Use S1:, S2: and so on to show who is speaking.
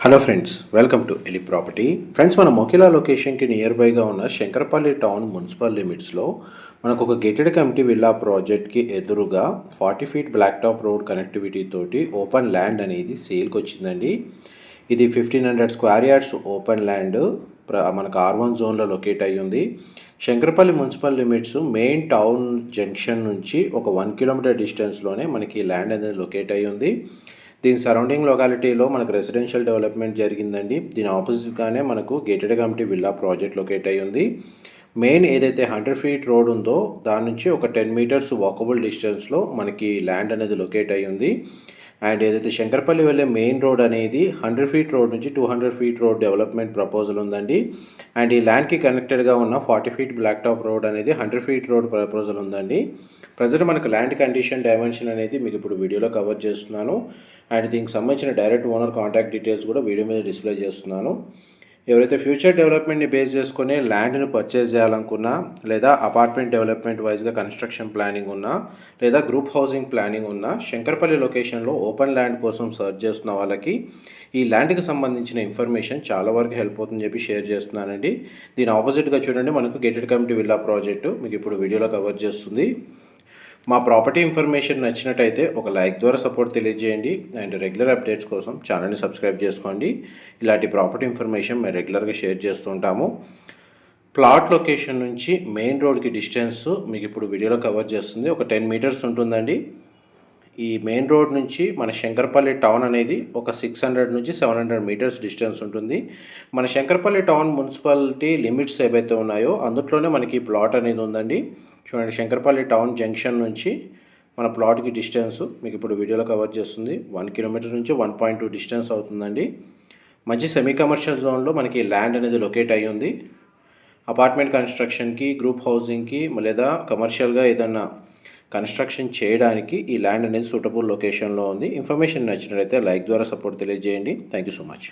S1: Hello friends, welcome to ఎలి property. Friends, మన మొకిలా లొకేషన్కి నియర్ బైగా ఉన్న శంకరపల్లి టౌన్ మున్సిపల్ లిమిట్స్లో మనకు ఒక గేటెడ్ కమ్యూనిటీ విల్లా ప్రాజెక్ట్కి ఎదురుగా 40 feet black top road connectivity తోటి ఓపెన్ ల్యాండ్ అనేది సేల్కి వచ్చిందండి. ఇది 1500 స్క్వేర్ యార్డ్స్ ఓపెన్ ల్యాండ్ మనకు R1 జోన్లో లొకేట్ అయ్యి ఉంది. Shankarpally municipal limits main town junction నుంచి ఒక 1 కిలోమీటర్ డిస్టెన్స్లోనే మనకి ల్యాండ్ అనేది లొకేట్ అయ్యి ఉంది. దీని సరౌండింగ్ లొకాలిటీలో మనకు రెసిడెన్షియల్ డెవలప్మెంట్ జరిగిందండి. దీని ఆపోజిట్గానే మనకు gated community villa project locate అయ్యి ఉంది. మెయిన్ ఏదైతే 100 ఫీట్ రోడ్ ఉందో దాని నుంచి ఒక 10 మీటర్స్ వాకబుల్ డిస్టెన్స్లో మనకి ల్యాండ్ అనేది లొకేట్ అయ్యి ఉంది. అండ్ ఏదైతే శంకరపల్లి వెళ్ళే మెయిన్ రోడ్ అనేది 100 ఫీట్ రోడ్ నుంచి 200 ఫీట్ రోడ్ డెవలప్మెంట్ ప్రపోజల్ ఉందండి. అండ్ ఈ ల్యాండ్కి కనెక్టెడ్గా ఉన్న 40 ఫీట్ బ్లాక్ టాప్ రోడ్ అనేది 100 ఫీట్ రోడ్ ప్రపోజల్ ఉందండి. ప్రజెంట్ మనకు ల్యాండ్ కండిషన్ డైమెన్షన్ అనేది మీకు ఇప్పుడు వీడియోలో కవర్ చేస్తున్నాను. అండ్ దీనికి సంబంధించిన డైరెక్ట్ ఓనర్ కాంటాక్ట్ డీటెయిల్స్ కూడా వీడియో మీద డిస్ప్లే చేస్తున్నాను. ఎవరైతే ఫ్యూచర్ డెవలప్మెంట్ని బేస్ చేసుకుని ల్యాండ్ని పర్చేస్ చేయాలనుకున్నా, లేదా అపార్ట్మెంట్ డెవలప్మెంట్ వైజ్గా కన్స్ట్రక్షన్ ప్లానింగ్ ఉన్నా, లేదా గ్రూప్ హౌసింగ్ ప్లానింగ్ ఉన్నా, శంకరపల్లి లొకేషన్లో ఓపెన్ ల్యాండ్ కోసం సర్చ్ చేస్తున్న వాళ్ళకి ఈ ల్యాండ్కి సంబంధించిన ఇన్ఫర్మేషన్ చాలా వరకు హెల్ప్ అవుతుందని చెప్పి షేర్ చేస్తున్నానండి. దీని ఆపోజిట్గా చూడండి, మనకు గేటెడ్ కమ్యూనిటీ విల్లా ప్రాజెక్టు మీకు ఇప్పుడు వీడియోలో కవర్ చేస్తుంది. మా ప్రాపర్టీ ఇన్ఫర్మేషన్ నచ్చినట్టయితే ఒక లైక్ ద్వారా సపోర్ట్ తెలియజేయండి. అండ్ రెగ్యులర్ అప్డేట్స్ కోసం ఛానల్ని సబ్స్క్రైబ్ చేసుకోండి. ఇలాంటి ప్రాపర్టీ ఇన్ఫర్మేషన్ మేము రెగ్యులర్గా షేర్ చేస్తుంటాము. ప్లాట్ లొకేషన్ నుంచి మెయిన్ రోడ్కి డిస్టెన్స్ మీకు ఇప్పుడు వీడియోలో కవర్ చేస్తుంది. ఒక 10 మీటర్స్ ఉంటుందండి. ఈ మెయిన్ రోడ్ నుంచి మన శంకరపల్లి టౌన్ అనేది ఒక 600 నుంచి 700 మీటర్స్ డిస్టెన్స్ ఉంటుంది. మన శంకరపల్లి టౌన్ మున్సిపాలిటీ లిమిట్స్ ఏవైతే ఉన్నాయో అందులోనే మనకి ప్లాట్ అనేది ఉందండి. చూడండి, శంకరపల్లి టౌన్ జంక్షన్ నుంచి మన ప్లాట్కి డిస్టెన్స్ మీకు ఇప్పుడు వీడియోలో కవర్ చేస్తుంది. 1 కిలోమీటర్ నుంచి 1.2 డిస్టెన్స్ అవుతుందండి. మంచి సెమీ కమర్షియల్ జోన్లో మనకి ల్యాండ్ అనేది లొకేట్ అయ్యి ఉంది. అపార్ట్మెంట్ కన్స్ట్రక్షన్కి, గ్రూప్ హౌసింగ్కి లేదా కమర్షియల్గా ఏదన్నా కన్స్ట్రక్షన్ చేయడానికి ఈ ల్యాండ్ అనేది సూటబుల్ లొకేషన్లో ఉంది. ఇన్ఫర్మేషన్ నచ్చినట్లయితే లైక్ ద్వారా సపోర్ట్ తెలియజేయండి. Thank you so much.